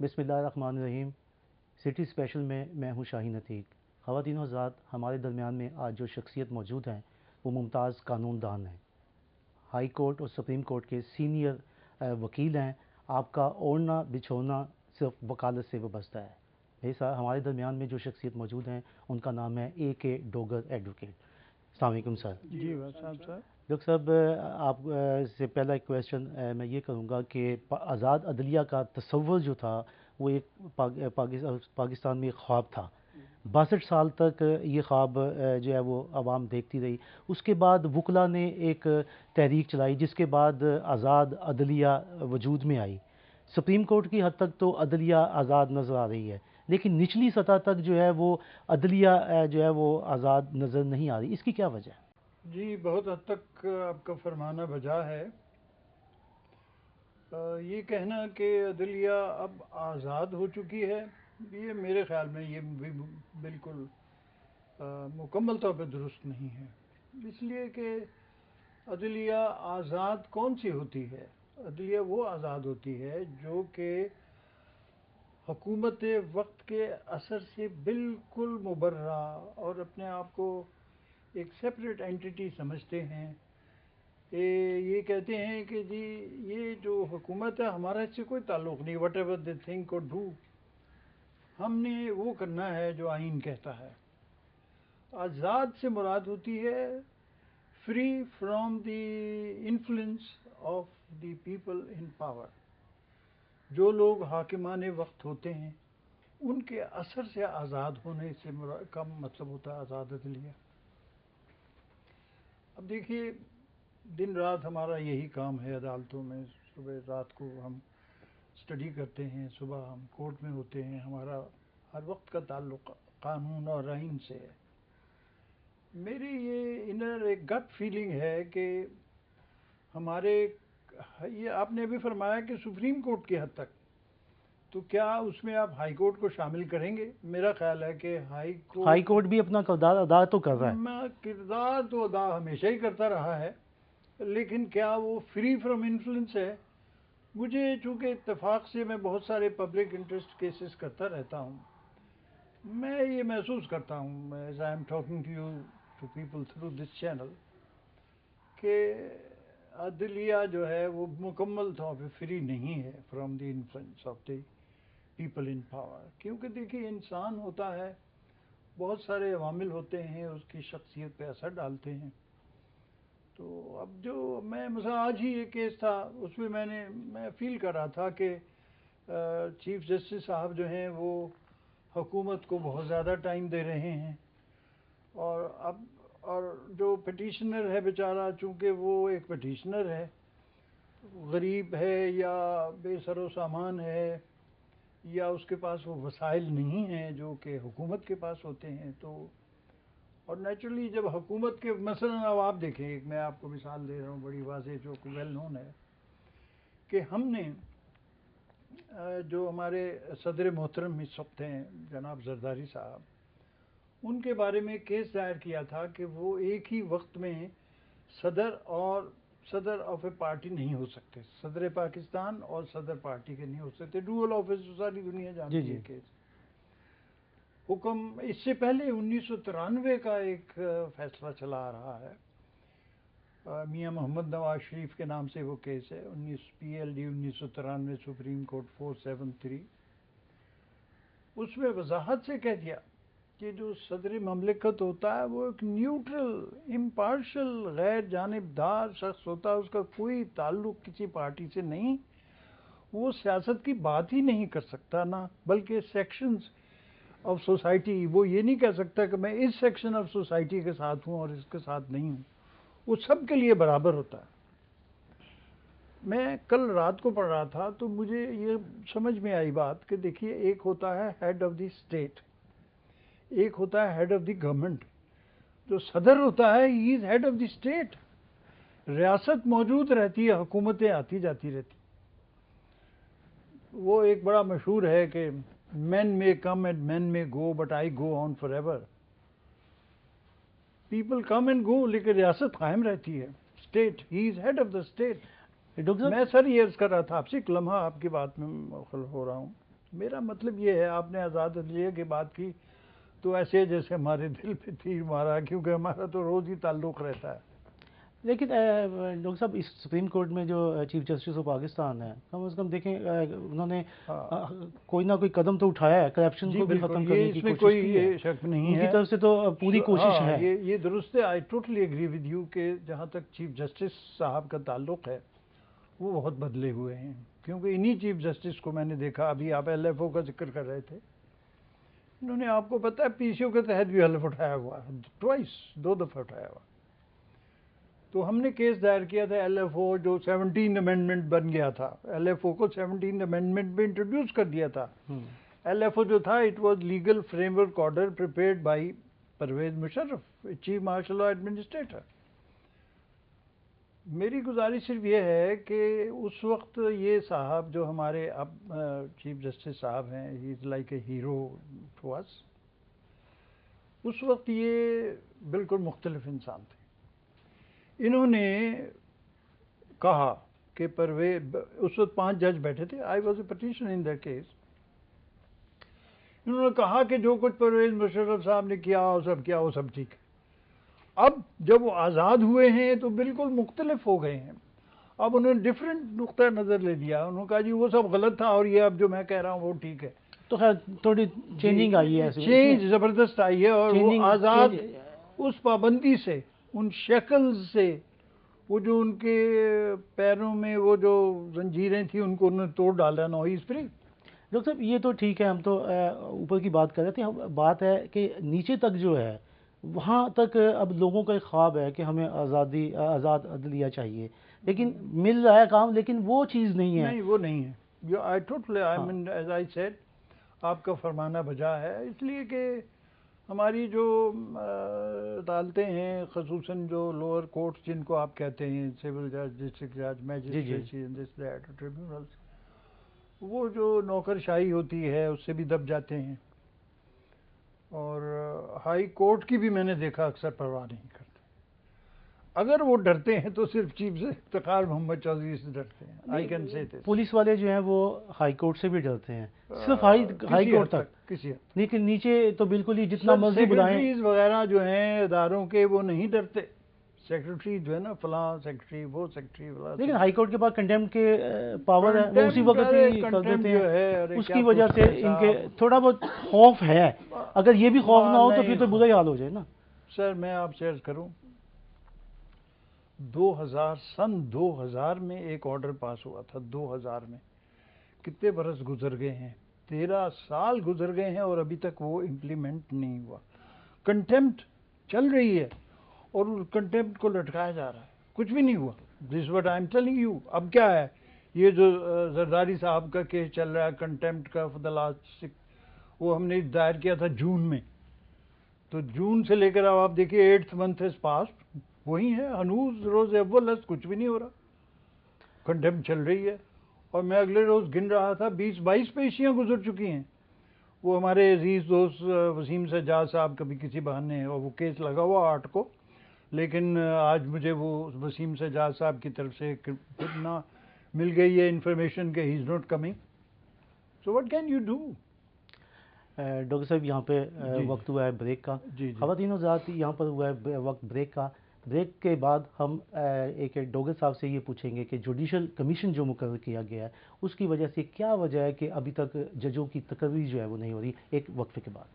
بسم اللہ الرحمن الرحیم۔ سٹی اسپیشل میں میں ہوں شاہین عتیق۔ خواتین و حضرات، ہمارے درمیان میں آج جو شخصیت موجود ہیں وہ ممتاز قانون دان ہیں، ہائی کورٹ اور سپریم کورٹ کے سینئر وکیل ہیں۔ آپ کا اوڑھنا بچھونا صرف وکالت سے وابستہ ہے۔ بھائی صاحب، ہمارے درمیان میں جو شخصیت موجود ہیں ان کا نام ہے AK ڈوگر ایڈوکیٹ۔ السلام علیکم سر۔ جی صاحب ڈاکٹر صاحب، آپ سے پہلا ایک کویشچن میں یہ کروں گا کہ آزاد عدلیہ کا تصور جو تھا وہ ایک پاکستان میں ایک خواب تھا۔ 62 سال تک یہ خواب جو ہے وہ عوام دیکھتی رہی۔ اس کے بعد وکلا نے ایک تحریک چلائی جس کے بعد آزاد عدلیہ وجود میں آئی۔ سپریم کورٹ کی حد تک تو عدلیہ آزاد نظر آ رہی ہے، لیکن نچلی سطح تک جو ہے وہ عدلیہ جو ہے وہ آزاد نظر نہیں آ رہی۔ اس کی کیا وجہ ہے؟ جی، بہت حد تک آپ کا فرمانا بجا ہے۔ یہ کہنا کہ عدلیہ اب آزاد ہو چکی ہے، یہ میرے خیال میں یہ بھی بالکل مکمل طور پہ درست نہیں ہے۔ اس لیے کہ عدلیہ آزاد کون سی ہوتی ہے؟ عدلیہ وہ آزاد ہوتی ہے جو کہ حکومت وقت کے اثر سے بالکل مبرہ اور اپنے آپ کو ایک سیپریٹ اینٹیٹی سمجھتے ہیں۔ یہ کہتے ہیں کہ جی یہ جو حکومت ہے ہمارا اس سے کوئی تعلق نہیں، وٹ ایور دے تھنک اور ڈو، ہم نے وہ کرنا ہے جو آئین کہتا ہے۔ آزاد سے مراد ہوتی ہے free from the influence of the people in power. جو لوگ حاکمان وقت ہوتے ہیں ان کے اثر سے آزاد ہونے سے کا مطلب ہوتا ہے آزاد عدلیہ۔ اب دیکھیے، دن رات ہمارا یہی کام ہے عدالتوں میں، صبح رات کو ہم اسٹڈی کرتے ہیں، صبح ہم کورٹ میں ہوتے ہیں، ہمارا ہر وقت کا تعلق قانون اور آئین سے ہے۔ میری یہ انر ایک گٹ فیلنگ ہے کہ ہمارے، یہ آپ نے ابھی فرمایا کہ سپریم کورٹ کی حد تک، تو کیا اس میں آپ ہائی کورٹ کو شامل کریں گے؟ میرا خیال ہے کہ ہائی کورٹ بھی اپنا کردار ادا تو کر رہا ہے۔ کردار تو ادا ہمیشہ ہی کرتا رہا ہے، لیکن کیا وہ فری فرام انفلوئنس ہے؟ مجھے چونکہ اتفاق سے میں بہت سارے پبلک انٹرسٹ کیسز کرتا رہتا ہوں، میں یہ محسوس کرتا ہوں as I am talking to you to people through this channel کہ عدلیہ جو ہے وہ مکمل طور پہ فری نہیں ہے from the influence of the people in power. کیونکہ دیکھیے، انسان ہوتا ہے، بہت سارے عوامل ہوتے ہیں اس کی شخصیت پہ اثر ڈالتے ہیں۔ تو اب جو میں مثلا آج ہی ایک کیس تھا، اس میں میں فیل کر رہا تھا کہ چیف جسٹس صاحب جو ہیں وہ حکومت کو بہت زیادہ ٹائم دے رہے ہیں، اور جو پٹیشنر ہے بیچارہ، چونکہ وہ ایک پٹیشنر ہے، غریب ہے یا بے سر و سامان ہے، یا اس کے پاس وہ وسائل نہیں ہیں جو کہ حکومت کے پاس ہوتے ہیں، تو اور نیچرلی جب حکومت کے مثلا اب آپ دیکھیں، ایک میں آپ کو مثال دے رہا ہوں بڑی واضح جو کہ ویل نون ہے، کہ ہم نے جو ہمارے صدر محترم اس وقت ہیں جناب زرداری صاحب، ان کے بارے میں کیس دائر کیا تھا کہ وہ ایک ہی وقت میں صدر آف اے پارٹی نہیں ہو سکتے، صدر پاکستان اور صدر پارٹی کے نہیں ہو سکتے، ڈوئل آفس ساری دنیا جانتی ہے کیس۔ حکم اس سے پہلے 1993 کا ایک فیصلہ چلا آ رہا ہے، میاں محمد نواز شریف کے نام سے وہ کیس ہے، PLD 1993 سپریم کورٹ 473۔ اس میں وضاحت سے کہہ دیا کہ جو صدر مملکت ہوتا ہے وہ ایک نیوٹرل، امپارشل، غیر جانبدار شخص ہوتا ہے، اس کا کوئی تعلق کسی پارٹی سے نہیں، وہ سیاست کی بات ہی نہیں کر سکتا، نہ بلکہ سیکشنز آف سوسائٹی، وہ یہ نہیں کہہ سکتا کہ میں اس سیکشن آف سوسائٹی کے ساتھ ہوں اور اس کے ساتھ نہیں ہوں، وہ سب کے لیے برابر ہوتا ہے۔ میں کل رات کو پڑھ رہا تھا تو مجھے یہ سمجھ میں آئی بات کہ دیکھیے، ایک ہوتا ہے ہیڈ آف دی اسٹیٹ، ایک ہوتا ہے ہیڈ آف دی گورنمنٹ۔ جو صدر ہوتا ہے ہی از ہیڈ آف دی اسٹیٹ، ریاست موجود رہتی ہے، حکومتیں آتی جاتی رہتی۔ وہ ایک بڑا مشہور ہے کہ men may come and men may go but I go on forever۔ people come and go لیکن ریاست قائم رہتی ہے، state, he is head of the state۔ میں سر یہ عرض کر رہا تھا آپ سے، ایک لمحہ آپ کی بات میں مدخل ہو رہا ہوں، میرا مطلب یہ ہے، آپ نے آزاد عدلیہ کی بات کی تو ایسے جیسے ہمارے دل پہ تیر مارا، کیونکہ ہمارا تو روز ہی تعلق رہتا ہے. لیکن ڈاکٹر صاحب اس سپریم کورٹ میں جو چیف جسٹس آف پاکستان ہے، کم از کم دیکھیں انہوں نے کوئی نہ کوئی قدم تو اٹھایا ہے، کرپشن کو بھی ختم کرنے کی کوشش کوئی کی ہے. شک نہیں ان ہے، کی طرف سے تو پوری کوشش ہے. یہ درست ہے. I totally agree with you کہ جہاں تک چیف جسٹس صاحب کا تعلق ہے وہ بہت بدلے ہوئے ہیں، کیونکہ انہی چیف جسٹس کو میں نے دیکھا. ابھی آپ ایل ایف او کا ذکر کر رہے تھے، انہوں نے آپ کو پتہ ہے پی سی او کے تحت بھی حلف اٹھایا ہوا، ٹوائس، 2 دفعہ اٹھایا ہوا. تو ہم نے کیس دائر کیا تھا ایل ایف او جو 17 امینڈمنٹ بن گیا تھا، ایل ایف او کو 17 امینڈمنٹ میں انٹروڈیوس کر دیا تھا. ایل ایف او جو تھا it was legal framework order prepared by Pervez Musharraf, chief martial law administrator. میری گزارش صرف یہ ہے کہ اس وقت یہ صاحب جو ہمارے اب چیف جسٹس صاحب ہیں، he is like a hero to us. اس وقت یہ بالکل مختلف انسان تھے. انہوں نے کہا کہ پرویز، اس وقت 5 جج بیٹھے تھے، I was a petition in that case. انہوں نے کہا کہ جو کچھ پرویز مشرف صاحب نے کیا وہ سب ٹھیک ہے. اب جب وہ آزاد ہوئے ہیں تو بالکل مختلف ہو گئے ہیں. اب انہوں نے ڈفرینٹ نقطہ نظر لے لیا. انہوں نے کہا جی وہ سب غلط تھا اور یہ اب جو میں کہہ رہا ہوں وہ ٹھیک ہے. تو خیر تھوڑی چینجنگ آئی ہے، چینج زبردست آئی ہے، اور وہ آزاد اس پابندی سے، ان شیکلز سے، وہ جو ان کے پیروں میں وہ جو زنجیریں تھیں ان کو انہوں نے توڑ ڈالا. نو ہی از فری. ڈاکٹر صاحب یہ تو ٹھیک ہے، ہم تو اوپر کی بات کر رہے تھے. بات ہے کہ نیچے تک جو ہے وہاں تک اب لوگوں کا ایک خواب ہے کہ ہمیں آزاد عدلیہ چاہیے، لیکن مل رہا ہے کام، لیکن وہ چیز نہیں ہے. نہیں وہ نہیں ہے. I totally as I said آپ کا فرمانا بجا ہے، اس لیے کہ ہماری جو عدالتیں ہیں، خصوصاً جو لوور کورٹس جن کو آپ کہتے ہیں، سول جج، ڈسٹرکٹ جج، میجسٹریسی، ٹریبیونلز، وہ جو نوکر شاہی ہوتی ہے اس سے بھی دب جاتے ہیں. اور ہائی کورٹ کی بھی میں نے دیکھا اکثر پرواہ نہیں کرتے. اگر وہ ڈرتے ہیں تو صرف چیف سے افتخار محمد چودھری سے ڈرتے ہیں. I can say this. Police والے جو ہیں وہ ہائی کورٹ سے بھی ڈرتے ہیں، صرف ہائی کورٹ تک، کسی حد تک. لیکن نیچے تو بالکل ہی جتنا مرضی بلائیں. سیکرٹریز وغیرہ جو ہیں اداروں کے وہ نہیں ڈرتے. سیکرٹری جو ہے نا، فلاں سیکرٹری، وہ سیکرٹری، لیکن ہائی کورٹ کے پاس کنٹیمپٹ کے پاور ہے، وہ اسی وقت ہی کر دیتے ہیں. اس کی وجہ سے ان کے تھوڑا بہت خوف ہے. اگر یہ بھی خوف نہ ہو تو پھر تو برا ہی حال ہو جائے نا. سر میں آپ سے عرض کروں، سن 2000 میں ایک آرڈر پاس ہوا تھا. 2000 میں کتنے برس گزر گئے ہیں؟ 13 سال گزر گئے ہیں اور ابھی تک وہ امپلیمنٹ نہیں ہوا. کنٹیمپٹ چل رہی ہے اور اس کنٹیمپٹ کو لٹکایا جا رہا ہے، کچھ بھی نہیں ہوا. This what I am telling you. اب کیا ہے، یہ جو زرداری صاحب کا کیس چل رہا ہے کنٹیمپٹ کا فار دا لاسٹ، وہ ہم نے دائر کیا تھا جون میں. تو جون سے لے کر اب آپ دیکھیے 8th month has passed، وہی ہے ہنوز روز اول است کچھ بھی نہیں ہو رہا. کنٹیمپٹ چل رہی ہے. اور میں اگلے روز گن رہا تھا 20-22 پیشیاں گزر چکی ہیں. وہ ہمارے عزیز دوست وسیم سجاد صاحب کا بھی کسی بہانے اور وہ کیس لگا ہوا 8 کو، لیکن آج مجھے وہ وسیم سجاد صاحب کی طرف سے نہ مل گئی ہے انفارمیشن کہ he is not coming. So what can you do? Doctor صاحب یہاں پہ وقت ہوا ہے بریک کا. خواتین و حضرات یہاں پر ہوا ہے وقت بریک کا. بریک کے بعد ہم ایک ڈوگر صاحب سے یہ پوچھیں گے کہ جوڈیشل کمیشن جو مقرر کیا گیا ہے اس کی وجہ سے کیا وجہ ہے کہ ابھی تک ججوں کی تقرری جو ہے وہ نہیں ہو رہی. ایک وقفے کے بعد.